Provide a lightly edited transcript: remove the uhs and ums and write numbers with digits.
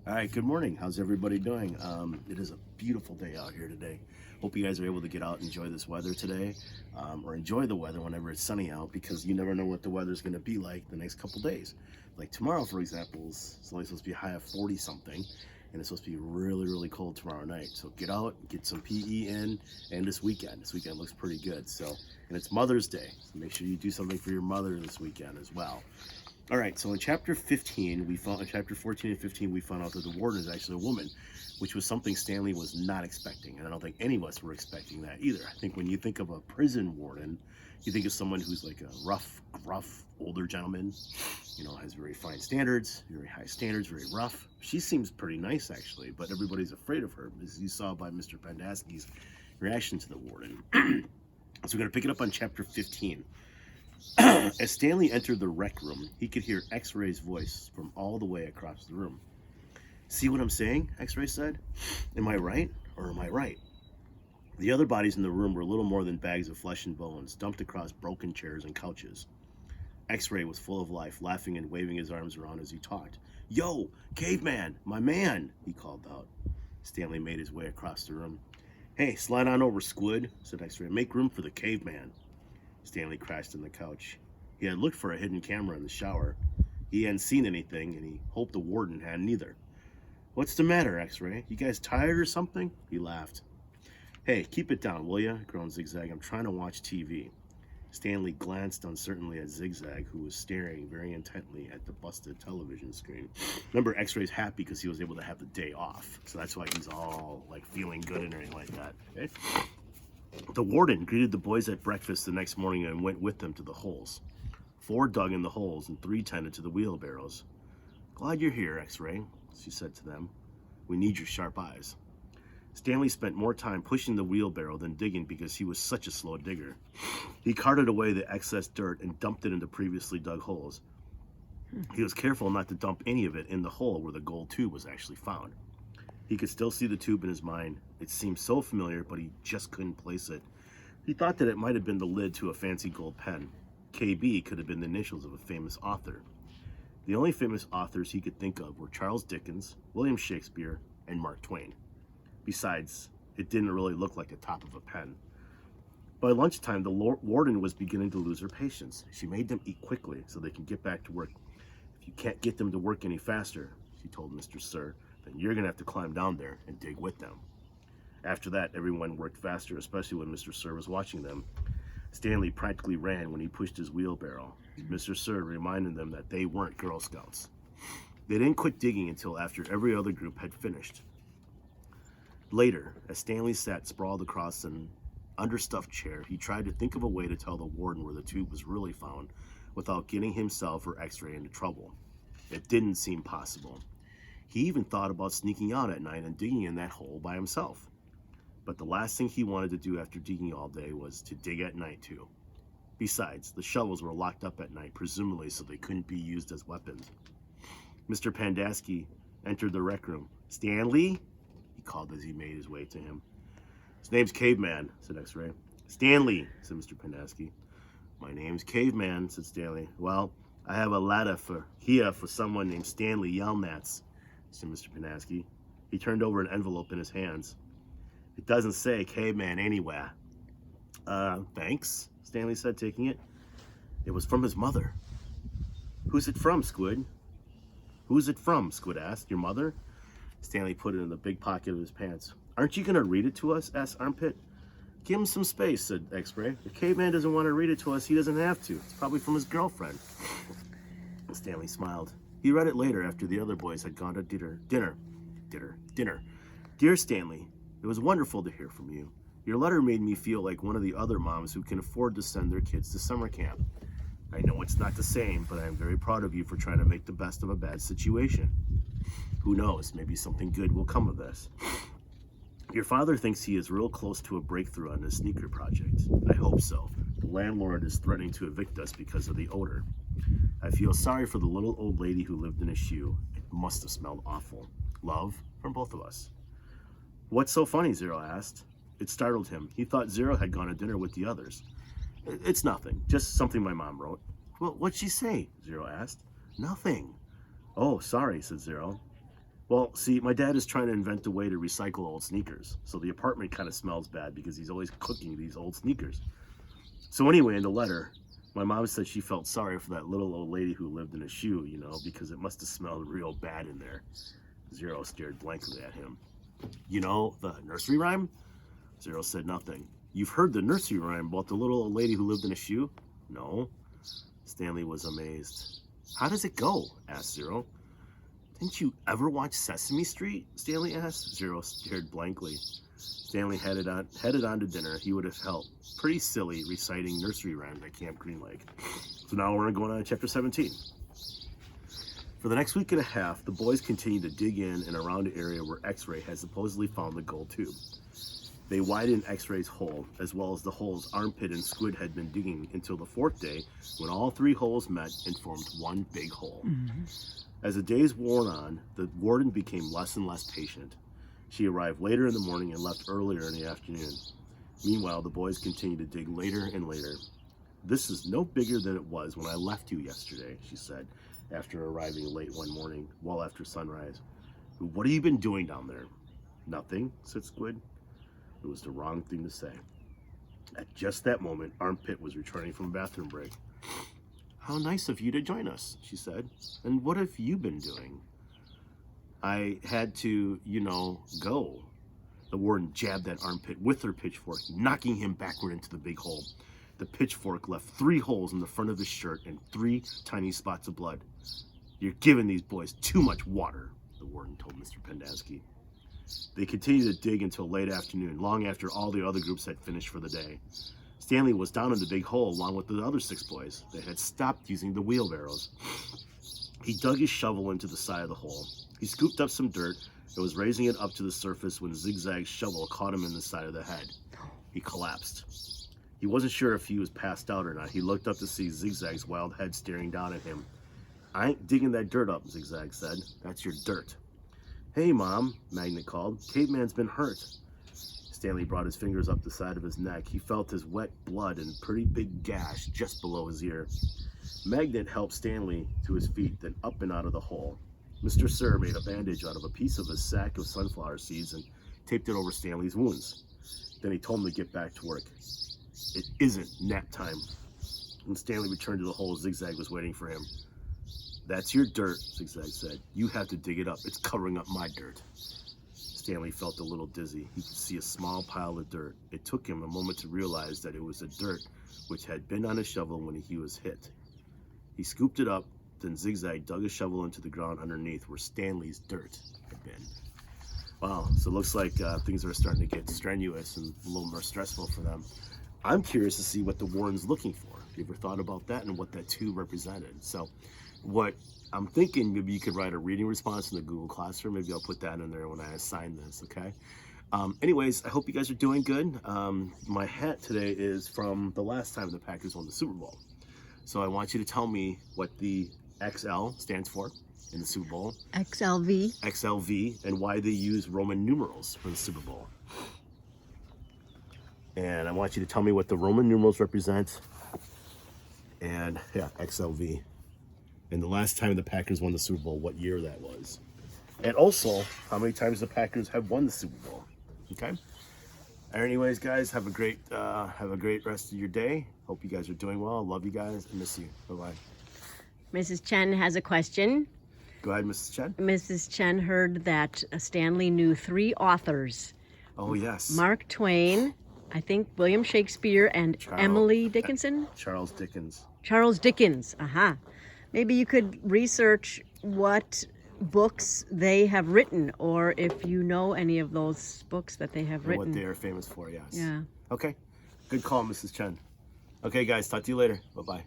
All right, good morning. How's everybody doing? It is a beautiful day out here today. Hope you guys are able to get out and enjoy this weather today, or enjoy the weather whenever it's sunny out, because you never know what the weather's going to be like the next couple days. Like tomorrow, for example, it's only supposed to be a high of 40 something, and it's supposed to be really, really cold tomorrow night. So get out, get some PE in, and this weekend. This weekend looks pretty good. So, and it's Mother's Day, so make sure you do something for your mother this weekend as well. All right, so in chapter 15, in chapter 14 and 15, we found out that the warden is actually a woman, which was something Stanley was not expecting. And I don't think any of us were expecting that either. I think when you think of a prison warden, you think of someone who's like a rough, gruff, older gentleman, has very fine standards, very high standards, very rough. She seems pretty nice, actually, but everybody's afraid of her, as you saw by Mr. Pandasky's reaction to the warden. So we're going to pick it up on chapter 15. As Stanley entered the rec room, he could hear X-Ray's voice from all the way across the room. "See what I'm saying?" X-Ray said. "Am I right, or am I right?" The other bodies in the room were little more than bags of flesh and bones, dumped across broken chairs and couches. X-Ray was full of life, laughing and waving his arms around as he talked. "Yo, caveman, my man," he called out. Stanley made his way across the room. "Hey, slide on over, Squid," said X-Ray. "Make room for the caveman." Stanley crashed on the couch. He had looked for a hidden camera in the shower. He hadn't seen anything, and he hoped the warden hadn't either. "What's the matter, X-Ray? You guys tired or something?" He laughed. "Hey, keep it down, will ya?" groaned Zigzag. "I'm trying to watch TV." Stanley glanced uncertainly at Zigzag, who was staring very intently at the busted television screen. Remember, X-Ray's happy because he was able to have the day off, so that's why he's all like feeling good and everything like that. Okay? The warden greeted the boys at breakfast the next morning and went with them to the holes. 4 dug in the holes and 3 tended to the wheelbarrows. "Glad you're here, X-Ray," she said to them. "We need your sharp eyes." Stanley spent more time pushing the wheelbarrow than digging because he was such a slow digger. He carted away the excess dirt and dumped it into previously dug holes. He was careful not to dump any of it in the hole where the gold tube was actually found. He could still see the tube in his mind. It seemed so familiar, but he just couldn't place it. He thought that it might have been the lid to a fancy gold pen. KB could have been the initials of a famous author. The only famous authors he could think of were Charles Dickens, William Shakespeare, and Mark Twain. Besides, it didn't really look like the top of a pen. By lunchtime, the warden was beginning to lose her patience. She made them eat quickly so they can get back to work. "If you can't get them to work any faster," she told Mr. Sir, "then you're going to have to climb down there and dig with them." After that, everyone worked faster, especially when Mr. Sir was watching them. Stanley practically ran when he pushed his wheelbarrow. Mr. Sir reminded them that they weren't Girl Scouts. They didn't quit digging until after every other group had finished. Later, as Stanley sat sprawled across an understuffed chair, he tried to think of a way to tell the warden where the tube was really found without getting himself or X-Ray into trouble. It didn't seem possible. He even thought about sneaking out at night and digging in that hole by himself. But the last thing he wanted to do after digging all day was to dig at night too. Besides, the shovels were locked up at night, presumably so they couldn't be used as weapons. Mr. Pandasky entered the rec room. "Stanley?" he called as he made his way to him. "His name's Caveman," said X-Ray. "Stanley," said Mr. Pandasky. "My name's Caveman," said Stanley. "Well, I have a letter for someone named Stanley Yelnats," said Mr. Pandasky. He turned over an envelope in his hands. "It doesn't say Caveman anywhere." Thanks," Stanley said, taking it. It was from his mother. "Who's it from, Squid?" "Who's it from?" Squid asked. "Your mother?" Stanley put it in the big pocket of his pants. "Aren't you going to read it to us?" asked Armpit. "Give him some space," said X-Ray. "If Caveman doesn't want to read it to us, he doesn't have to. It's probably from his girlfriend." Stanley smiled. He read it later after the other boys had gone to dinner. "Dear Stanley, it was wonderful to hear from you. Your letter made me feel like one of the other moms who can afford to send their kids to summer camp. I know it's not the same, but I am very proud of you for trying to make the best of a bad situation. Who knows, maybe something good will come of this. Your father thinks he is real close to a breakthrough on his sneaker project. I hope so. The landlord is threatening to evict us because of the odor. I feel sorry for the little old lady who lived in a shoe. It must have smelled awful. Love from both of us." "What's so funny?" Zero asked. It startled him. He thought Zero had gone to dinner with the others. "It's nothing, just something my mom wrote." "Well, what'd she say?" Zero asked. "Nothing." "Oh, sorry," said Zero. Well, see, my dad is trying to invent a way to recycle old sneakers. So the apartment kind of smells bad because he's always cooking these old sneakers. So anyway, in the letter, my mom said she felt sorry for that little old lady who lived in a shoe, you know, because it must have smelled real bad in there. Zero stared blankly at him. You know the nursery rhyme? Zero said nothing. You've heard the nursery rhyme about the little old lady who lived in a shoe? No. Stanley was amazed. How does it go? Asked Zero. Didn't you ever watch Sesame Street? Stanley asked. Zero stared blankly. Stanley headed on to dinner. He would have felt pretty silly reciting nursery rhymes at Camp Green Lake. So now we're going on to chapter 17. For the next week and a half, the boys continued to dig in and around the area where X-Ray had supposedly found the gold tube. They widened X-Ray's hole, as well as the holes Armpit and Squid had been digging, until the fourth day, when all three holes met and formed one big hole. As the days wore on, the warden became less and less patient. She arrived later in the morning and left earlier in the afternoon. Meanwhile, the boys continued to dig later and later. This is no bigger than it was when I left you yesterday, she said, after arriving late one morning, well after sunrise. What have you been doing down there? Nothing, said Squid. It was the wrong thing to say. At just that moment, Armpit was returning from a bathroom break. How nice of you to join us, she said. And what have you been doing? I had to, go. The warden jabbed at Armpit with her pitchfork, knocking him backward into the big hole. The pitchfork left 3 holes in the front of his shirt and 3 tiny spots of blood. You're giving these boys too much water, the warden told Mr. Pendanski. They continued to dig until late afternoon, long after all the other groups had finished for the day. Stanley was down in the big hole along with the other 6 boys. They had stopped using the wheelbarrows. He dug his shovel into the side of the hole. He scooped up some dirt and was raising it up to the surface when Zigzag's shovel caught him in the side of the head. He collapsed. He wasn't sure if he was passed out or not. He looked up to see Zigzag's wild head staring down at him. I ain't digging that dirt up, Zigzag said. That's your dirt. Hey, Mom, Magnet called. Caveman's been hurt. Stanley brought his fingers up the side of his neck. He felt his wet blood and a pretty big gash just below his ear. Magnet helped Stanley to his feet, then up and out of the hole. Mr. Sir made a bandage out of a piece of his sack of sunflower seeds and taped it over Stanley's wounds. Then he told him to get back to work. It isn't nap time. When Stanley returned to the hole, Zigzag was waiting for him. That's your dirt, Zigzag said. You have to dig it up. It's covering up my dirt. Stanley felt a little dizzy. He could see a small pile of dirt. It took him a moment to realize that it was the dirt which had been on his shovel when he was hit. He scooped it up, then Zigzag dug a shovel into the ground underneath where Stanley's dirt had been. Wow, so it looks like things are starting to get strenuous and a little more stressful for them. I'm curious to see what the warden's looking for. Have you ever thought about that and what that tube represented? So what I'm thinking, maybe you could write a reading response in the Google Classroom. Maybe I'll put that in there when I assign this, okay? Anyways, I hope you guys are doing good. My hat today is from the last time the Packers won the Super Bowl. So I want you to tell me what the XL stands for in the Super Bowl. XLV. XLV, and why they use Roman numerals for the Super Bowl. And I want you to tell me what the Roman numerals represent. And yeah, XLV. And the last time the Packers won the Super Bowl, what year that was. And also, how many times the Packers have won the Super Bowl. Okay? Anyways, guys, have a great rest of your day. Hope you guys are doing well. Love you guys and miss you. Bye-bye. Mrs. Chen has a question. Go ahead, Mrs. Chen. Mrs. Chen heard that Stanley knew 3 authors. Oh, yes. Mark Twain, I think William Shakespeare, and Emily Dickinson? Charles Dickens. Charles Dickens, aha. Maybe you could research what books they have written, or if you know any of those books that they have written. What they are famous for, yes. Yeah. Okay. Good call, Mrs. Chen. Okay, guys, talk to you later. Bye-bye.